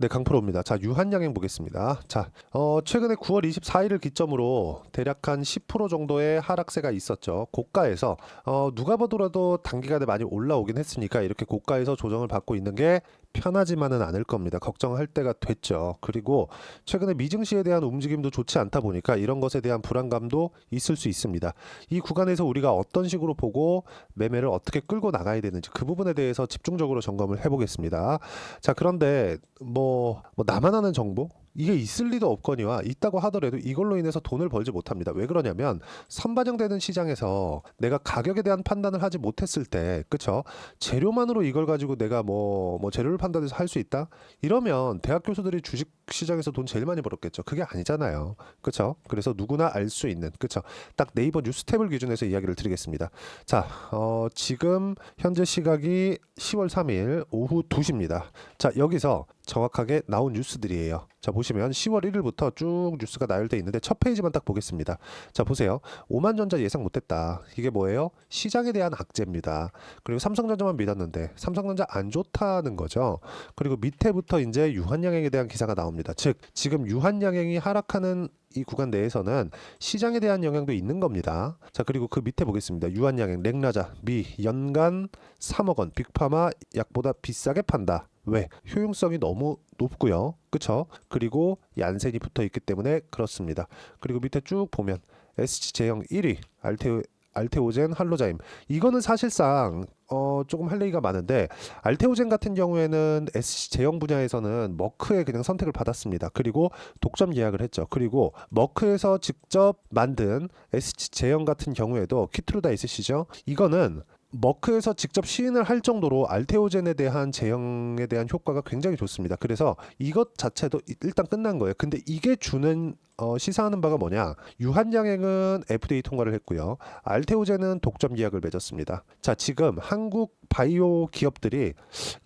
네, 강프로입니다. 자, 유한양행 보겠습니다. 자, 최근에 9월 24일을 기점으로 대략 한 10% 정도의 하락세가 있었죠. 고가에서 누가 보더라도 단기간에 많이 올라오긴 했으니까 이렇게 고가에서 조정을 받고 있는 게 편하지만은 않을 겁니다. 걱정할 때가 됐죠. 그리고 최근에 미증시에 대한 움직임도 좋지 않다 보니까 이런 것에 대한 불안감도 있을 수 있습니다. 이 구간에서 우리가 어떤 식으로 보고 매매를 어떻게 끌고 나가야 되는지 그 부분에 대해서 집중적으로 점검을 해보겠습니다. 자, 그런데 뭐 나만 아는 정보? 이게 있을 리도 없거니와 있다고 하더라도 이걸로 인해서 돈을 벌지 못합니다. 왜 그러냐면 선반영되는 시장에서 내가 가격에 대한 판단을 하지 못했을 때, 그쵸? 재료만으로 이걸 가지고 내가 뭐 재료를 판단해서 할 수 있다? 이러면 대학 교수들이 주식 시장에서 돈 제일 많이 벌었겠죠. 그게 아니잖아요. 그쵸? 그래서 누구나 알 수 있는, 그쵸? 딱 네이버 뉴스 탭을 기준해서 이야기를 드리겠습니다. 자, 지금 현재 시각이 10월 3일 오후 2시입니다. 자, 여기서 정확하게 나온 뉴스들이에요. 자, 보시면 10월 1일부터 쭉 뉴스가 나열되어 있는데 첫 페이지만 딱 보겠습니다. 자, 보세요. 오만전자 예상 못했다. 이게 뭐예요? 시장에 대한 악재입니다. 그리고 삼성전자만 믿었는데 삼성전자 안 좋다는 거죠. 그리고 밑에부터 이제 유한양행에 대한 기사가 나옵니다. 즉 지금 유한양행이 하락하는 이 구간 내에서는 시장에 대한 영향도 있는 겁니다. 자, 그리고 그 밑에 보겠습니다. 유한양행, 렉나자, 미 연간 3억 원, 빅파마 약보다 비싸게 판다. 왜? 효용성이 너무 높고요. 그쵸? 그리고 얀센이 붙어 있기 때문에 그렇습니다. 그리고 밑에 쭉 보면 SG제형 1위, 알테오젠, 할로자임. 이거는 사실상 조금 할 얘기가 많은데 알테오젠 같은 경우에는 SG제형 분야에서는 머크에 그냥 선택을 받았습니다. 그리고 독점 예약을 했죠. 그리고 머크에서 직접 만든 SG제형 같은 경우에도 키트루다 SC죠. 이거는 머크에서 직접 시인을 할 정도로 알테오젠에 대한 제형에 대한 효과가 굉장히 좋습니다. 그래서 이것 자체도 일단 끝난 거예요. 근데 이게 주는 시사하는 바가 뭐냐? 유한양행은 FDA 통과를 했고요. 알테오젠은 독점 예약을 맺었습니다. 자, 지금 한국 바이오 기업들이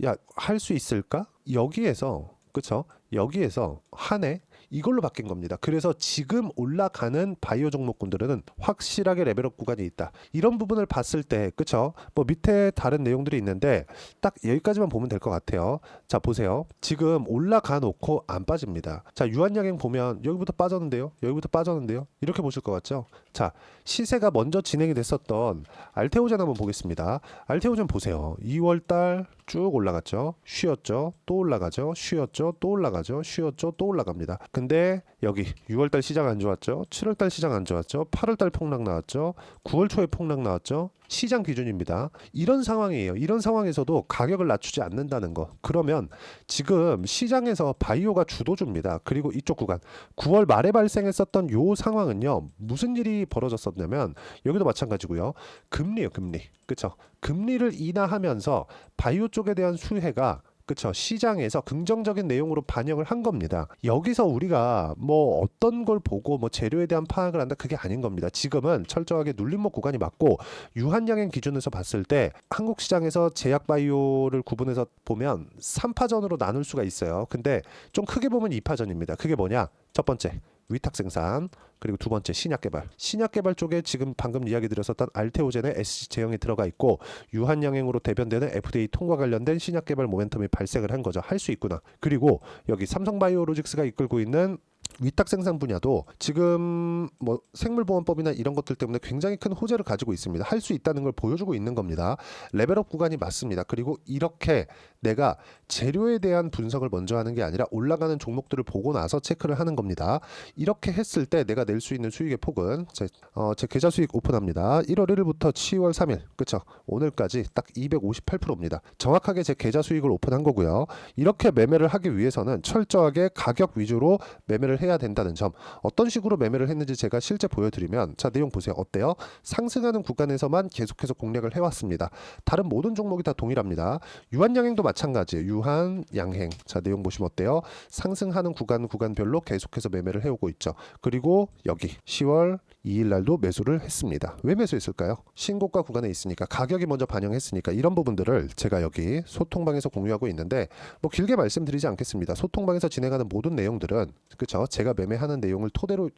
야, 할 수 있을까? 여기에서 그쵸? 여기에서 한 해 이걸로 바뀐 겁니다. 그래서 지금 올라가는 바이오 종목군들은 확실하게 레벨업 구간이 있다. 이런 부분을 봤을 때, 그쵸? 뭐 밑에 다른 내용들이 있는데 딱 여기까지만 보면 될 것 같아요. 자, 보세요. 지금 올라가 놓고 안 빠집니다. 자, 유한양행 보면 여기부터 빠졌는데요. 여기부터 빠졌는데요. 이렇게 보실 것 같죠? 자, 시세가 먼저 진행이 됐었던 알테오젠 한번 보겠습니다. 알테오젠 보세요. 2월달 쭉 올라갔죠. 쉬었죠. 또 올라가죠. 쉬었죠. 또 올라가죠. 쉬었죠. 또 올라갑니다. 근데 여기 6월달 시장 안 좋았죠. 7월달 시장 안 좋았죠. 8월달 폭락 나왔죠. 9월 초에 폭락 나왔죠. 시장 기준입니다. 이런 상황이에요. 이런 상황에서도 가격을 낮추지 않는다는 거. 그러면 지금 시장에서 바이오가 주도주입니다. 그리고 이쪽 구간 9월 말에 발생했었던 요 상황은요. 무슨 일이 벌어졌었냐면 여기도 마찬가지고요. 금리요, 금리. 그쵸? 금리를 인하하면서 바이오 쪽에 대한 수혜가 그쵸. 시장에서 긍정적인 내용으로 반영을 한 겁니다. 여기서 우리가 뭐 어떤 걸 보고 뭐 재료에 대한 파악을 한다 그게 아닌 겁니다. 지금은 철저하게 눌림목 구간이 맞고 유한양행 기준에서 봤을 때 한국 시장에서 제약 바이오를 구분해서 보면 3파전으로 나눌 수가 있어요. 근데 좀 크게 보면 2파전입니다. 그게 뭐냐? 첫 번째 위탁 생산, 그리고 두 번째 신약 개발. 신약 개발 쪽에 지금 방금 이야기 드렸었던 알테오젠의 SC 제형이 들어가 있고 유한양행으로 대변되는 FDA 통과 관련된 신약 개발 모멘텀이 발생을 한 거죠. 할 수 있구나. 그리고 여기 삼성바이오로직스가 이끌고 있는 위탁 생산 분야도 지금 뭐 생물보건법이나 이런 것들 때문에 굉장히 큰 호재를 가지고 있습니다. 할 수 있다는 걸 보여주고 있는 겁니다. 레벨업 구간이 맞습니다. 그리고 이렇게 내가 재료에 대한 분석을 먼저 하는 게 아니라 올라가는 종목들을 보고 나서 체크를 하는 겁니다. 이렇게 했을 때 내가 낼 수 있는 수익의 폭은 제 계좌 수익 오픈합니다. 1월 1일부터 10월 3일 그쵸? 오늘까지 딱 258%입니다. 정확하게 제 계좌 수익을 오픈한 거고요. 이렇게 매매를 하기 위해서는 철저하게 가격 위주로 매매를 해야 된다는 점. 어떤 식으로 매매를 했는지 제가 실제 보여드리면 자, 내용 보세요. 어때요? 상승하는 구간에서만 계속해서 공략을 해왔습니다. 다른 모든 종목이 다 동일합니다. 유한양행도 마찬가지예요. 유한양행. 자, 내용 보시면 어때요? 상승하는 구간별로 계속해서 매매를 해오고 있죠. 그리고 여기 10월 2일 날도 매수를 했습니다. 왜 매수했을까요? 신고가 구간에 있으니까 가격이 먼저 반영했으니까 이런 부분들을 제가 여기 소통방에서 공유하고 있는데 뭐 길게 말씀드리지 않겠습니다. 소통방에서 진행하는 모든 내용들은 그쵸? 제가 매매하는 내용을 토대로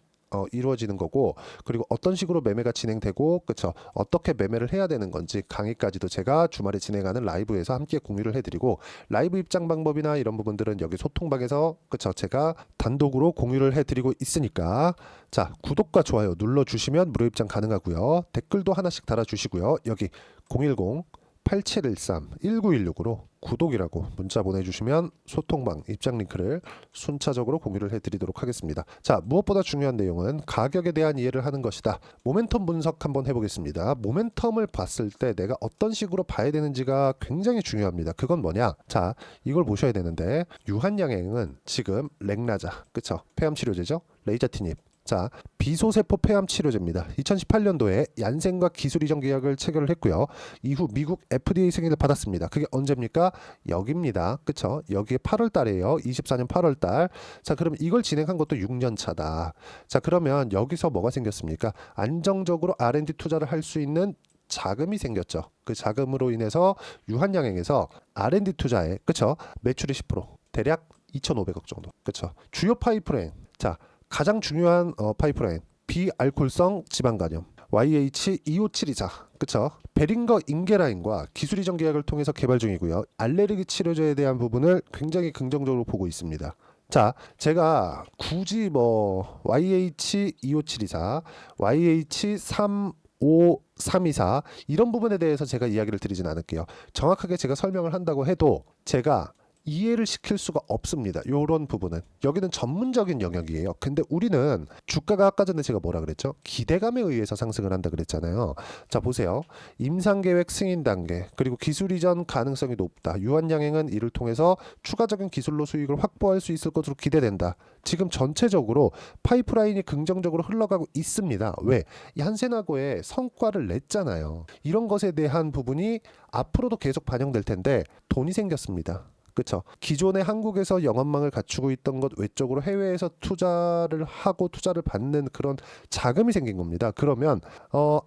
이루어지는 거고, 그리고 어떤 식으로 매매가 진행되고, 그쵸, 어떻게 매매를 해야 되는 건지 강의까지도 제가 주말에 진행하는 라이브에서 함께 공유를 해드리고, 라이브 입장 방법이나 이런 부분들은 여기 소통방에서, 그쵸, 제가 단독으로 공유를 해드리고 있으니까, 자, 구독과 좋아요 눌러주시면 무료 입장 가능하고요. 댓글도 하나씩 달아주시고요. 여기 010-8713-1916으로 구독이라고 문자 보내주시면 소통방 입장 링크를 순차적으로 공유를 해드리도록 하겠습니다. 자, 무엇보다 중요한 내용은 가격에 대한 이해를 하는 것이다. 모멘텀 분석 한번 해보겠습니다. 모멘텀을 봤을 때 내가 어떤 식으로 봐야 되는지가 굉장히 중요합니다. 그건 뭐냐? 자, 이걸 보셔야 되는데, 유한양행은 지금 렉나자, 그쵸? 폐암치료제죠? 레이자티닙. 자, 비소세포 폐암 치료제입니다. 2018년도에 얀센과 기술 이전 계약을 체결을 했고요. 이후 미국 FDA 승인을 받았습니다. 그게 언제입니까? 여기입니다. 그쵸? 여기에 8월 달이에요. 24년 8월 달. 자, 그럼 이걸 진행한 것도 6년 차다. 자, 그러면 여기서 뭐가 생겼습니까? 안정적으로 R&D 투자를 할 수 있는 자금이 생겼죠. 그 자금으로 인해서 유한양행에서 R&D 투자에, 그쵸? 매출이 10%, 대략 2,500억 정도. 그쵸? 주요 파이프라인. 자, 가장 중요한 파이프라인, 비알콜성 지방간염 YH-2572자, 그쵸? 베링거 인게라인과 기술 이전 계약을 통해서 개발 중이고요. 알레르기 치료제에 대한 부분을 굉장히 긍정적으로 보고 있습니다. 자, 제가 굳이 뭐 YH-2572사, YH-35324 이런 부분에 대해서 제가 이야기를 드리진 않을게요. 정확하게 제가 설명을 한다고 해도 제가 이해를 시킬 수가 없습니다. 이런 부분은 여기는 전문적인 영역이에요. 근데 우리는 주가가 아까 전에 제가 뭐라 그랬죠? 기대감에 의해서 상승을 한다 그랬잖아요. 자, 보세요. 임상계획 승인 단계, 그리고 기술 이전 가능성이 높다. 유한양행은 이를 통해서 추가적인 기술로 수익을 확보할 수 있을 것으로 기대된다. 지금 전체적으로 파이프라인이 긍정적으로 흘러가고 있습니다. 왜? 얀센하고의 성과를 냈잖아요. 이런 것에 대한 부분이 앞으로도 계속 반영될 텐데 돈이 생겼습니다. 그렇죠. 기존에 한국에서 영업망을 갖추고 있던 것 외적으로 해외에서 투자를 하고 투자를 받는 그런 자금이 생긴 겁니다. 그러면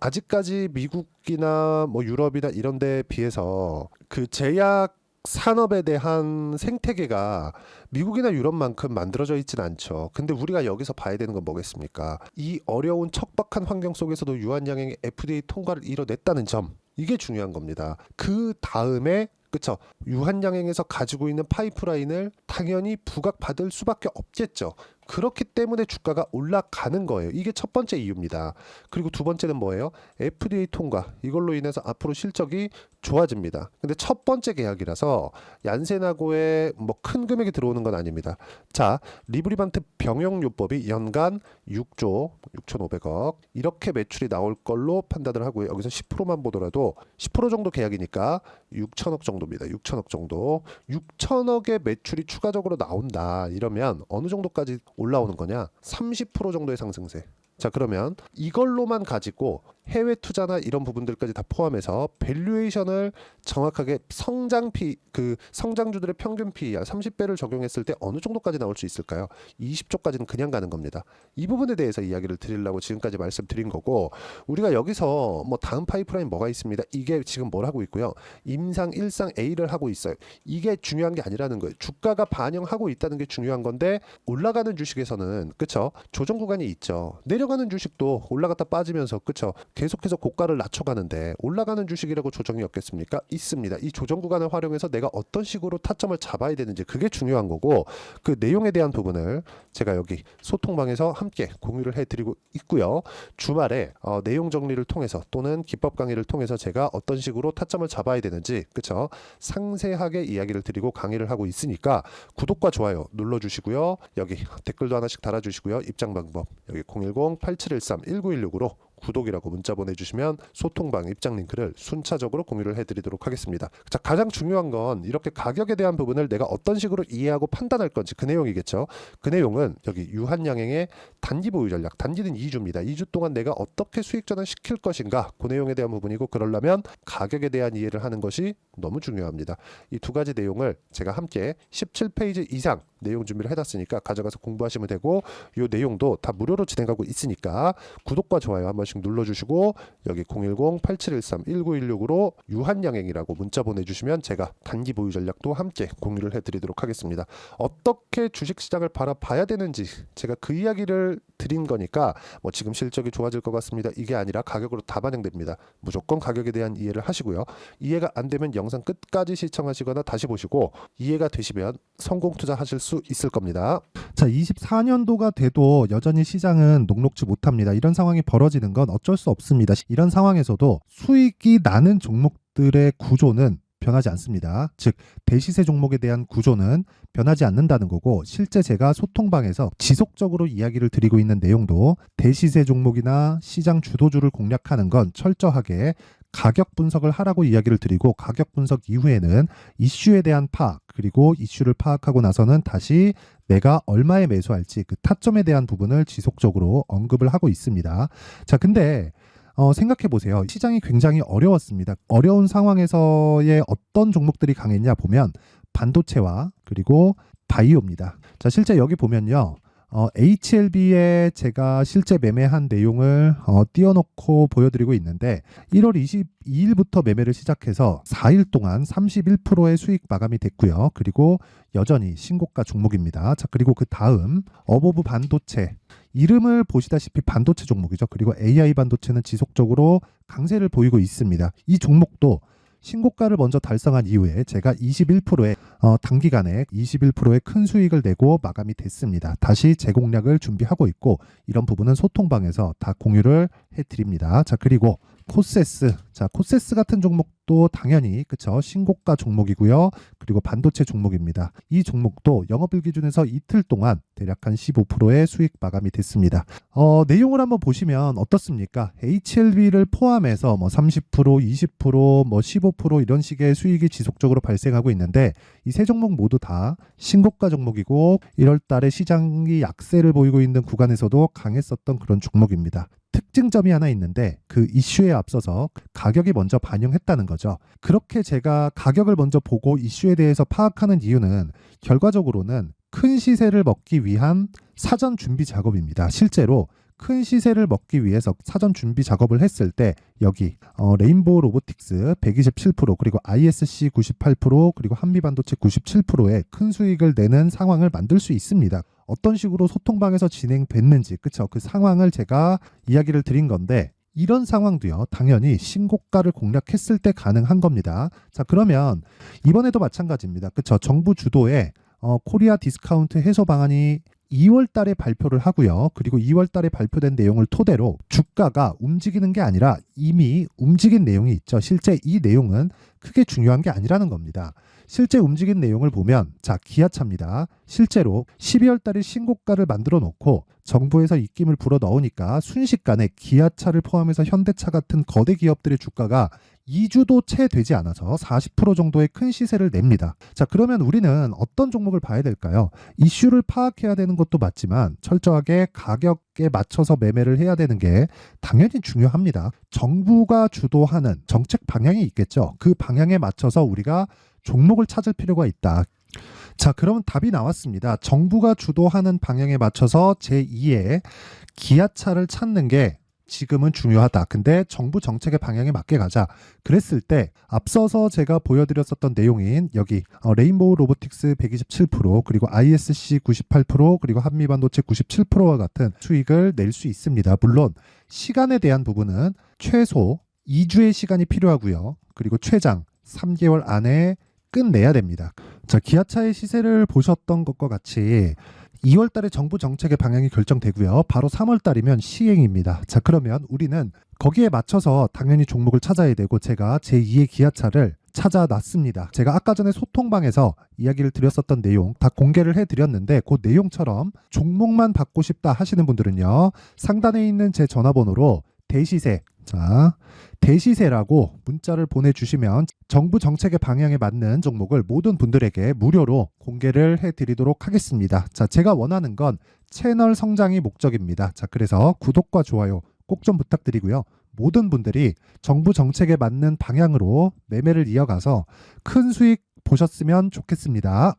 아직까지 미국이나 뭐 유럽이나 이런 데에 비해서 그 제약 산업에 대한 생태계가 미국이나 유럽만큼 만들어져 있지는 않죠. 근데 우리가 여기서 봐야 되는 건 뭐겠습니까? 이 어려운 척박한 환경 속에서도 유한양행의 FDA 통과를 이뤄냈다는 점, 이게 중요한 겁니다. 그 다음에, 그쵸, 유한양행에서 가지고 있는 파이프라인을 당연히 부각받을 수밖에 없겠죠. 그렇기 때문에 주가가 올라가는 거예요. 이게 첫 번째 이유입니다. 그리고 두 번째는 뭐예요? FDA 통과. 이걸로 인해서 앞으로 실적이 좋아집니다. 근데 첫 번째 계약이라서 얀센하고의 뭐 큰 금액이 들어오는 건 아닙니다. 자, 리브리반트 병용요법이 연간 6조 6,500억 이렇게 매출이 나올 걸로 판단을 하고요. 여기서 10%만 보더라도 10% 정도 계약이니까 6천억 정도입니다. 6천억 정도. 6천억의 매출이 추가적으로 나온다. 이러면 어느 정도까지 올라오는 거냐? 30% 정도의 상승세. 자, 그러면 이걸로만 가지고 해외 투자나 이런 부분들까지 다 포함해서 밸류에이션을 정확하게 성장주들의 평균 PER 30배를 적용했을 때 어느 정도까지 나올 수 있을까요? 20조까지는 그냥 가는 겁니다. 이 부분에 대해서 이야기를 드리려고 지금까지 말씀드린 거고, 우리가 여기서 뭐 다음 파이프라인 뭐가 있습니다. 이게 지금 뭘 하고 있고요. 임상 1상 A를 하고 있어요. 이게 중요한 게 아니라는 거예요. 주가가 반영하고 있다는 게 중요한 건데, 올라가는 주식에서는, 그쵸, 조정 구간이 있죠. 내려가는 주식도 올라갔다 빠지면서, 그쵸, 계속해서 고가를 낮춰가는데 올라가는 주식이라고 조정이 없겠습니까? 있습니다. 이 조정 구간을 활용해서 내가 어떤 식으로 타점을 잡아야 되는지, 그게 중요한 거고, 그 내용에 대한 부분을 제가 여기 소통방에서 함께 공유를 해드리고 있고요. 주말에 내용 정리를 통해서 또는 기법 강의를 통해서 제가 어떤 식으로 타점을 잡아야 되는지, 그쵸, 상세하게 이야기를 드리고 강의를 하고 있으니까 구독과 좋아요 눌러주시고요. 여기 댓글도 하나씩 달아주시고요. 입장 방법 여기 010-8713-1916으로 구독이라고 문자 보내주시면 소통방 입장 링크를 순차적으로 공유를 해드리도록 하겠습니다. 자, 가장 중요한 건 이렇게 가격에 대한 부분을 내가 어떤 식으로 이해하고 판단할 건지, 그 내용이겠죠. 그 내용은 여기 유한양행의 단기 보유 전략, 단기는 2주입니다. 2주 동안 내가 어떻게 수익 전환 시킬 것인가, 그 내용에 대한 부분이고, 그러려면 가격에 대한 이해를 하는 것이 너무 중요합니다. 이 두 가지 내용을 제가 함께 17페이지 이상 내용 준비를 해놨으니까 가져가서 공부하시면 되고, 이 내용도 다 무료로 진행하고 있으니까 구독과 좋아요 한 번씩 눌러주시고, 여기 010-8713-1916으로 유한양행이라고 문자 보내주시면 제가 단기 보유 전략도 함께 공유를 해드리도록 하겠습니다. 어떻게 주식시장을 바라봐야 되는지 제가 그 이야기를 드린 거니까 뭐 지금 실적이 좋아질 것 같습니다, 이게 아니라 가격으로 다 반영됩니다. 무조건 가격에 대한 이해를 하시고요. 이해가 안 되면 영상 끝까지 시청하시거나 다시 보시고, 이해가 되시면 성공 투자하실 수 있을 겁니다. 자, 24년도가 돼도 여전히 시장은 녹록지 못합니다. 이런 상황이 벌어지는 건 어쩔 수 없습니다. 이런 상황에서도 수익이 나는 종목들의 구조는 변하지 않습니다. 즉, 대시세 종목에 대한 구조는 변하지 않는다는 거고, 실제 제가 소통방에서 지속적으로 이야기를 드리고 있는 내용도 대시세 종목이나 시장 주도주를 공략하는 건 철저하게 가격 분석을 하라고 이야기를 드리고, 가격 분석 이후에는 이슈에 대한 파악, 그리고 이슈를 파악하고 나서는 다시 내가 얼마에 매수할지 그 타점에 대한 부분을 지속적으로 언급을 하고 있습니다. 자, 근데 생각해 보세요. 시장이 굉장히 어려웠습니다. 어려운 상황에서의 어떤 종목들이 강했냐 보면 반도체와 그리고 바이오입니다. 자, 실제 여기 보면요. HLB에 제가 실제 매매한 내용을 띄워놓고 보여드리고 있는데, 1월 22일부터 매매를 시작해서 4일 동안 31%의 수익 마감이 됐고요. 그리고 여전히 신고가 종목입니다. 자, 그리고 그 다음 어보브 반도체, 이름을 보시다시피 반도체 종목이죠. 그리고 AI 반도체는 지속적으로 강세를 보이고 있습니다. 이 종목도 신고가를 먼저 달성한 이후에 제가 21%의 단기간에 21%의 큰 수익을 내고 마감이 됐습니다. 다시 재공략을 준비하고 있고, 이런 부분은 소통방에서 다 공유를 해드립니다. 자, 그리고 코세스, 자, 코세스 같은 종목도 당연히 그쵸, 신고가 종목이고요. 그리고 반도체 종목입니다. 이 종목도 영업일 기준에서 이틀 동안 대략 한 15%의 수익 마감이 됐습니다. 내용을 한번 보시면 어떻습니까? HLB를 포함해서 뭐 30%, 20%, 뭐 15% 이런 식의 수익이 지속적으로 발생하고 있는데, 이 세 종목 모두 다 신고가 종목이고, 1월 달에 시장이 약세를 보이고 있는 구간에서도 강했었던 그런 종목입니다. 특징점이 하나 있는데, 그 이슈에 앞서서 가격이 먼저 반영했다는 거죠. 그렇게 제가 가격을 먼저 보고 이슈에 대해서 파악하는 이유는 결과적으로는 큰 시세를 먹기 위한 사전 준비 작업입니다. 실제로 큰 시세를 먹기 위해서 사전 준비 작업을 했을 때 여기 레인보우 로보틱스 127%, 그리고 ISC 98%, 그리고 한미반도체 97%의 큰 수익을 내는 상황을 만들 수 있습니다. 어떤 식으로 소통방에서 진행됐는지, 그쵸? 그 상황을 제가 이야기를 드린 건데, 이런 상황도요, 당연히 신고가를 공략했을 때 가능한 겁니다. 자, 그러면 이번에도 마찬가지입니다. 그쵸? 정부 주도의 코리아 디스카운트 해소 방안이 2월 달에 발표를 하고요. 그리고 2월 달에 발표된 내용을 토대로 주가가 움직이는 게 아니라 이미 움직인 내용이 있죠. 실제 이 내용은 크게 중요한 게 아니라는 겁니다. 실제 움직인 내용을 보면, 자, 기아차입니다. 실제로 12월 달에 신고가를 만들어 놓고 정부에서 입김을 불어 넣으니까 순식간에 기아차를 포함해서 현대차 같은 거대 기업들의 주가가 2주도 채 되지 않아서 40% 정도의 큰 시세를 냅니다. 자, 그러면 우리는 어떤 종목을 봐야 될까요? 이슈를 파악해야 되는 것도 맞지만 철저하게 가격에 맞춰서 매매를 해야 되는 게 당연히 중요합니다. 정부가 주도하는 정책 방향이 있겠죠. 그 방향에 맞춰서 우리가 종목을 찾을 필요가 있다. 자, 그러면 답이 나왔습니다. 정부가 주도하는 방향에 맞춰서 제2의 기아차를 찾는 게 지금은 중요하다. 근데 정부 정책의 방향에 맞게 가자. 그랬을 때 앞서서 제가 보여드렸었던 내용인 여기 레인보우 로보틱스 127%, 그리고 ISC 98%, 그리고 한미반도체 97%와 같은 수익을 낼 수 있습니다. 물론 시간에 대한 부분은 최소 2주의 시간이 필요하고요. 그리고 최장 3개월 안에 끝내야 됩니다. 자, 기아차의 시세를 보셨던 것과 같이 2월 달에 정부 정책의 방향이 결정되고요. 바로 3월 달이면 시행입니다. 자, 그러면 우리는 거기에 맞춰서 당연히 종목을 찾아야 되고, 제가 제2의 기아차를 찾아놨습니다. 제가 아까 전에 소통방에서 이야기를 드렸었던 내용 다 공개를 해드렸는데, 그 내용처럼 종목만 받고 싶다 하시는 분들은요, 상단에 있는 제 전화번호로 대시세, 자, 대시세라고 문자를 보내주시면 정부 정책의 방향에 맞는 종목을 모든 분들에게 무료로 공개를 해드리도록 하겠습니다. 자, 제가 원하는 건 채널 성장이 목적입니다. 자, 그래서 구독과 좋아요 꼭 좀 부탁드리고요. 모든 분들이 정부 정책에 맞는 방향으로 매매를 이어가서 큰 수익 보셨으면 좋겠습니다.